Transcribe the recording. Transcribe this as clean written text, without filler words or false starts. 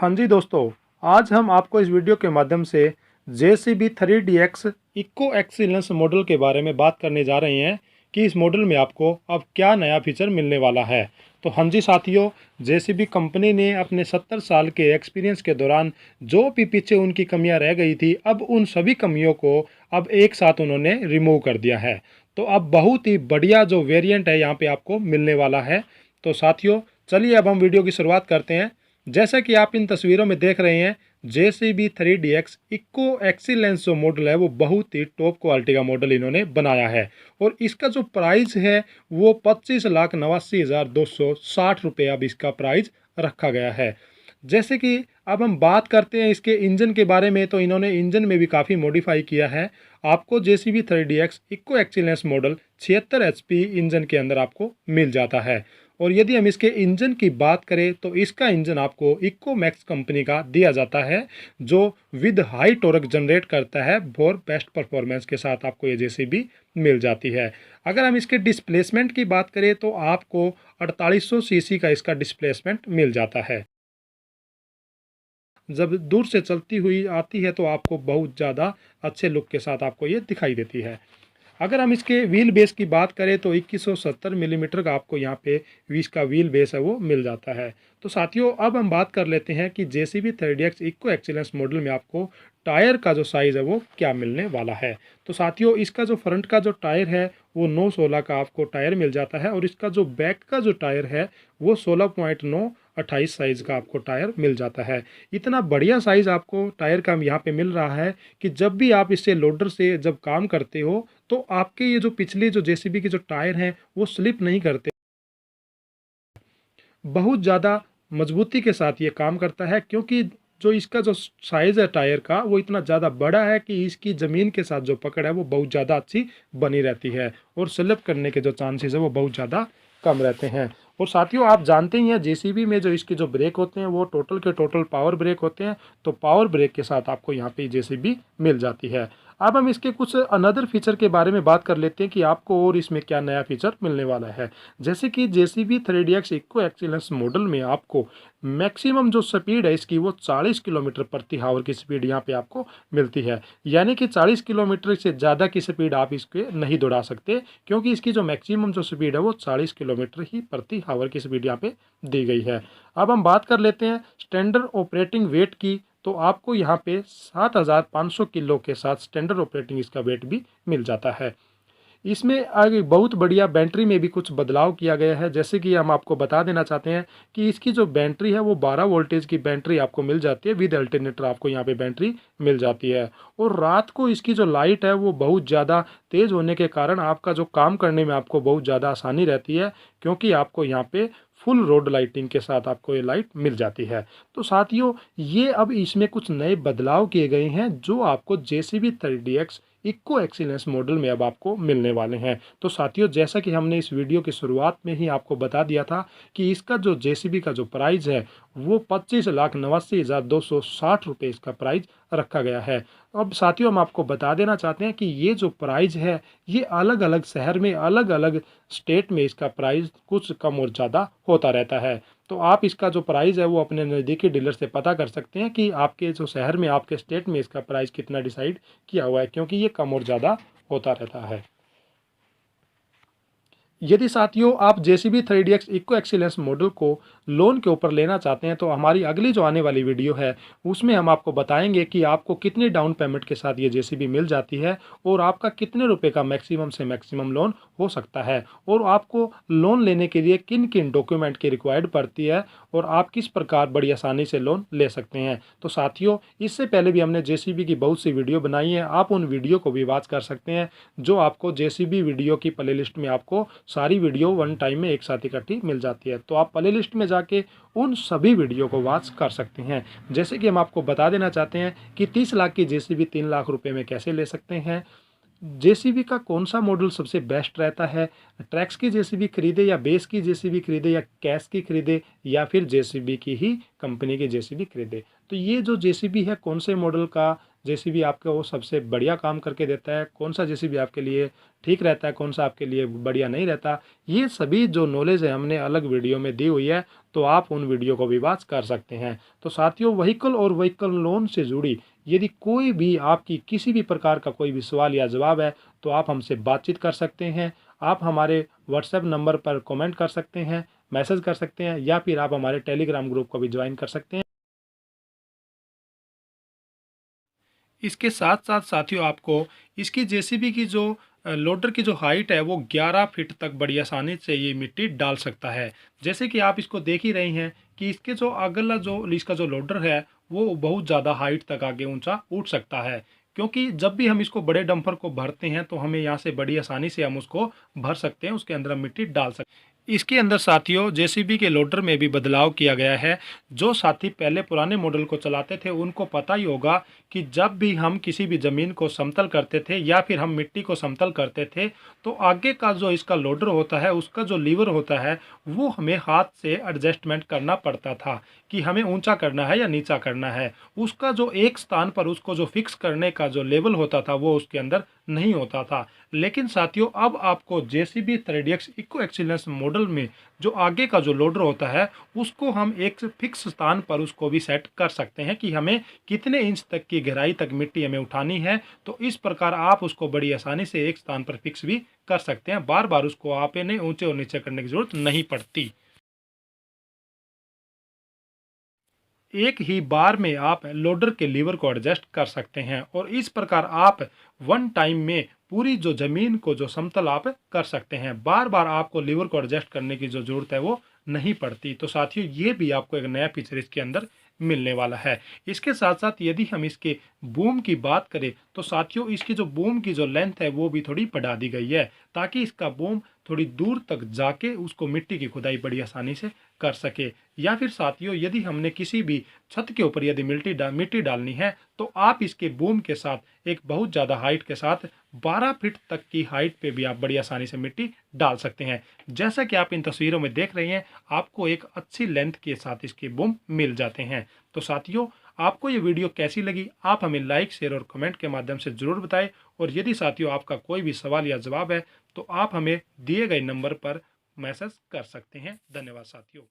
हाँ जी दोस्तों, आज हम आपको इस वीडियो के माध्यम से JCB 3DX eco excellence model के बारे में बात करने जा रहे हैं कि इस मॉडल में आपको अब क्या नया फीचर मिलने वाला है। तो हाँ जी साथियों, JCB कंपनी ने अपने 70 साल के एक्सपीरियंस के दौरान जो भी पीछे उनकी कमियां रह गई थी, अब उन सभी कमियों को अब एक साथ उन्होंने रिमूव कर दिया है। तो अब बहुत ही बढ़िया जो वेरिएंट है यहाँ पे आपको मिलने वाला है। तो साथियों चलिए अब हम वीडियो की शुरुआत करते हैं। जैसा कि आप इन तस्वीरों में देख रहे हैं, JCB 3DX इको एक्सीलेंस जो मॉडल है वो बहुत ही टॉप क्वालिटी का मॉडल इन्होंने बनाया है और इसका जो प्राइस है वो 25,89,260 रुपये अब इसका प्राइस रखा गया है। जैसे कि अब हम बात करते हैं इसके इंजन के बारे में, तो इन्होंने इंजन में भी काफ़ी मॉडिफाई किया है। आपको JCB 3DX eco excellence model 76 HP engine के अंदर आपको मिल जाता है। और यदि हम इसके इंजन की बात करें तो इसका इंजन आपको इको मैक्स कंपनी का दिया जाता है, जो विद हाई टॉर्क जनरेट करता है फॉर बेस्ट परफॉर्मेंस के साथ आपको ये JCB मिल जाती है। अगर हम इसके डिस्प्लेसमेंट की बात करें तो आपको 4800 सीसी का इसका डिस्प्लेसमेंट मिल जाता है। जब दूर से चलती हुई आती है तो आपको बहुत ज़्यादा अच्छे लुक के साथ आपको ये दिखाई देती है। अगर हम इसके व्हील बेस की बात करें तो 2170 मिलीमीटर का आपको यहाँ पे इसका व्हील बेस है वो मिल जाता है। तो साथियों अब हम बात कर लेते हैं कि JCB 3DX eco excellence model में आपको टायर का जो साइज़ है वो क्या मिलने वाला है। तो साथियों इसका जो फ्रंट का जो टायर है वो 9/16 का आपको टायर मिल जाता है और इसका जो बैक का जो टायर है वो 16.9/28 साइज़ का आपको टायर मिल जाता है। इतना बढ़िया साइज़ आपको टायर का यहाँ पे मिल रहा है कि जब भी आप इससे लोडर से जब काम करते हो तो आपके ये जो पिछले जो JCB के जो टायर हैं वो स्लिप नहीं करते। बहुत ज़्यादा मजबूती के साथ ये काम करता है, क्योंकि जो इसका जो साइज़ है टायर का वो इतना ज़्यादा बड़ा है कि इसकी ज़मीन के साथ जो पकड़ है वो बहुत ज़्यादा अच्छी बनी रहती है और स्लिप करने के जो चांसेस है वो बहुत ज़्यादा कम रहते हैं। और साथियों आप जानते ही हैं JCB में जो इसके जो ब्रेक होते हैं वो टोटल के टोटल पावर ब्रेक होते हैं। तो पावर ब्रेक के साथ आपको यहाँ पे JCB मिल जाती है। अब हम इसके कुछ अनदर फीचर के बारे में बात कर लेते हैं कि आपको और इसमें क्या नया फीचर मिलने वाला है। जैसे कि JCB 3DX eco excellence model में आपको मैक्सिमम जो स्पीड है इसकी वो 40 किलोमीटर प्रति आवर की स्पीड यहाँ पे आपको मिलती है। यानी कि 40 किलोमीटर से ज़्यादा की स्पीड आप इसके नहीं दौड़ा सकते, क्योंकि इसकी जो मैक्सिमम जो स्पीड है वो 40 किलोमीटर ही प्रति आवर की स्पीड यहाँ पे दी गई है। अब हम बात कर लेते हैं स्टैंडर्ड ऑपरेटिंग वेट की। तो आपको यहाँ पे 7500 किलो के साथ स्टैंडर्ड ऑपरेटिंग इसका वेट भी मिल जाता है। इसमें आगे बहुत बढ़िया बैटरी में भी कुछ बदलाव किया गया है। जैसे कि हम आपको बता देना चाहते हैं कि इसकी जो बैटरी है वो 12 वोल्टेज की बैटरी आपको मिल जाती है, विद अल्टरनेटर आपको यहाँ पे बैटरी मिल जाती है। और रात को इसकी जो लाइट है वो बहुत ज़्यादा तेज़ होने के कारण आपका जो काम करने में आपको बहुत ज़्यादा आसानी रहती है, क्योंकि आपको यहाँ पे फुल रोड लाइटिंग के साथ आपको ये लाइट मिल जाती है। तो साथियों ये अब इसमें कुछ नए बदलाव किए गए हैं जो आपको JCB 3DX eco excellence model में अब आपको मिलने वाले हैं। तो साथियों जैसा कि हमने इस वीडियो की शुरुआत में ही आपको बता दिया था कि इसका जो JCB का जो प्राइस है वो 25,89,260 रुपये इसका प्राइस रखा गया है। अब साथियों हम आपको बता देना चाहते हैं कि ये जो प्राइस है ये अलग अलग शहर में अलग अलग स्टेट में इसका प्राइस कुछ कम और ज़्यादा होता रहता है। तो आप इसका जो प्राइस है वो अपने नज़दीकी डीलर से पता कर सकते हैं कि आपके जो शहर में आपके स्टेट में इसका प्राइस कितना डिसाइड किया हुआ है, क्योंकि ये कम और ज़्यादा होता रहता है। यदि साथियों आप JCB 3DX eco excellence model को लोन के ऊपर लेना चाहते हैं तो हमारी अगली जो आने वाली वीडियो है उसमें हम आपको बताएंगे कि आपको कितनी डाउन पेमेंट के साथ ये JCB मिल जाती है और आपका कितने रुपए का मैक्सिमम से मैक्सिमम लोन हो सकता है, और आपको लोन लेने के लिए किन किन डॉक्यूमेंट की रिक्वायर्ड पड़ती है और आप किस प्रकार बड़ी आसानी से लोन ले सकते हैं। तो साथियों इससे पहले भी हमने JCB की बहुत सी वीडियो बनाई है, आप उन वीडियो को भी वॉच कर सकते हैं, जो आपको JCB वीडियो की प्लेलिस्ट में आपको सारी वीडियो वन टाइम में एक साथ इकट्ठी मिल जाती है। तो आप प्ले लिस्ट में जाके उन सभी वीडियो को वॉच कर सकते हैं। जैसे कि हम आपको बता देना चाहते हैं कि 30 लाख की JCB 3 लाख रुपए में कैसे ले सकते हैं, JCB का कौन सा मॉडल सबसे बेस्ट रहता है, ट्रैक्स की JCB खरीदे या बेस की JCB खरीदे या कैश की खरीदे या फिर JCB की ही कंपनी की JCB खरीदे। तो ये जो JCB है कौन से मॉडल का जेसीबी आपका वो सबसे बढ़िया काम करके देता है, कौन सा जेसीबी आपके लिए ठीक रहता है, कौन सा आपके लिए बढ़िया नहीं रहता, ये सभी जो नॉलेज है हमने अलग वीडियो में दी हुई है, तो आप उन वीडियो को भी वॉच कर सकते हैं। तो साथियों, व्हीकल और व्हीकल लोन से जुड़ी यदि कोई भी आपकी किसी भी प्रकार का कोई भी सवाल या जवाब है, तो आप हमसे बातचीत कर सकते हैं। आप हमारे व्हाट्सएप नंबर पर कमेंट कर सकते हैं, मैसेज कर सकते हैं, या फिर आप हमारे टेलीग्राम ग्रुप को भी ज्वाइन कर सकते हैं। इसके साथ साथ साथियों, आपको इसकी जेसीबी की जो लोडर की जो हाइट है वो 11 फीट तक बड़ी आसानी से ये मिट्टी डाल सकता है। जैसे कि आप इसको देख ही रहे हैं कि इसके जो अगला जो इसका जो लोडर है वो बहुत ज़्यादा हाइट तक आगे ऊंचा उठ सकता है, क्योंकि जब भी हम इसको बड़े डंपर को भरते हैं तो हमें यहाँ से बड़ी आसानी से हम उसको भर सकते हैं, उसके अंदर हम मिट्टी डाल सकते हैं। इसके अंदर साथियों जेसीबी के लोडर में भी बदलाव किया गया है। जो साथी पहले पुराने मॉडल को चलाते थे उनको पता ही होगा कि जब भी हम किसी भी ज़मीन को समतल करते थे या फिर हम मिट्टी को समतल करते थे, तो आगे का जो इसका लोडर होता है, उसका जो लीवर होता है, वो हमें हाथ से एडजस्टमेंट करना पड़ता था कि हमें ऊंचा करना है या नीचा करना है। उसका जो एक स्थान पर उसको जो फिक्स करने का जो लेवल होता था वो उसके अंदर नहीं होता था। लेकिन साथियों, अब आपको JCB 3DX eco excellence model में जो आगे का जो लोडर होता है उसको हम एक फिक्स स्थान पर उसको भी सेट कर सकते हैं कि हमें कितने इंच तक की गहराई तक मिट्टी हमें उठानी है। तो इस प्रकार आप उसको बड़ी आसानी से एक स्थान पर फिक्स भी कर सकते हैं, बार बार उसको आपने ऊंचे और नीचे करने की जरूरत नहीं पड़ती। एक ही बार में आप लोडर के लीवर को एडजस्ट कर सकते हैं और इस प्रकार आप वन टाइम में पूरी जो जमीन को जो समतल आप कर सकते हैं। बार बार आपको लीवर को एडजस्ट करने की जो जरूरत है वो नहीं पड़ती। तो साथियों, ये भी आपको एक नया फीचर इसके अंदर मिलने वाला है। इसके साथ साथ यदि हम इसके बूम की बात करें तो साथियों, इसकी जो बूम की जो लेंथ है वो भी थोड़ी बढ़ा दी गई है, ताकि इसका बूम थोड़ी दूर तक जाके उसको मिट्टी की खुदाई बड़ी आसानी से कर सके। या फिर साथियों, यदि हमने किसी भी छत के ऊपर यदि मिट्टी डालनी है तो आप इसके बूम के साथ एक बहुत ज़्यादा हाइट के साथ 12 फीट तक की हाइट पे भी आप बड़ी आसानी से मिट्टी डाल सकते हैं। जैसा कि आप इन तस्वीरों में देख रहे हैं, आपको एक अच्छी लेंथ के साथ इसके बूम मिल जाते हैं। तो साथियों, आपको ये वीडियो कैसी लगी आप हमें लाइक, शेयर और कमेंट के माध्यम से ज़रूर बताएं। और यदि साथियों आपका कोई भी सवाल या जवाब है तो आप हमें दिए गए नंबर पर मैसेज कर सकते हैं। धन्यवाद साथियों।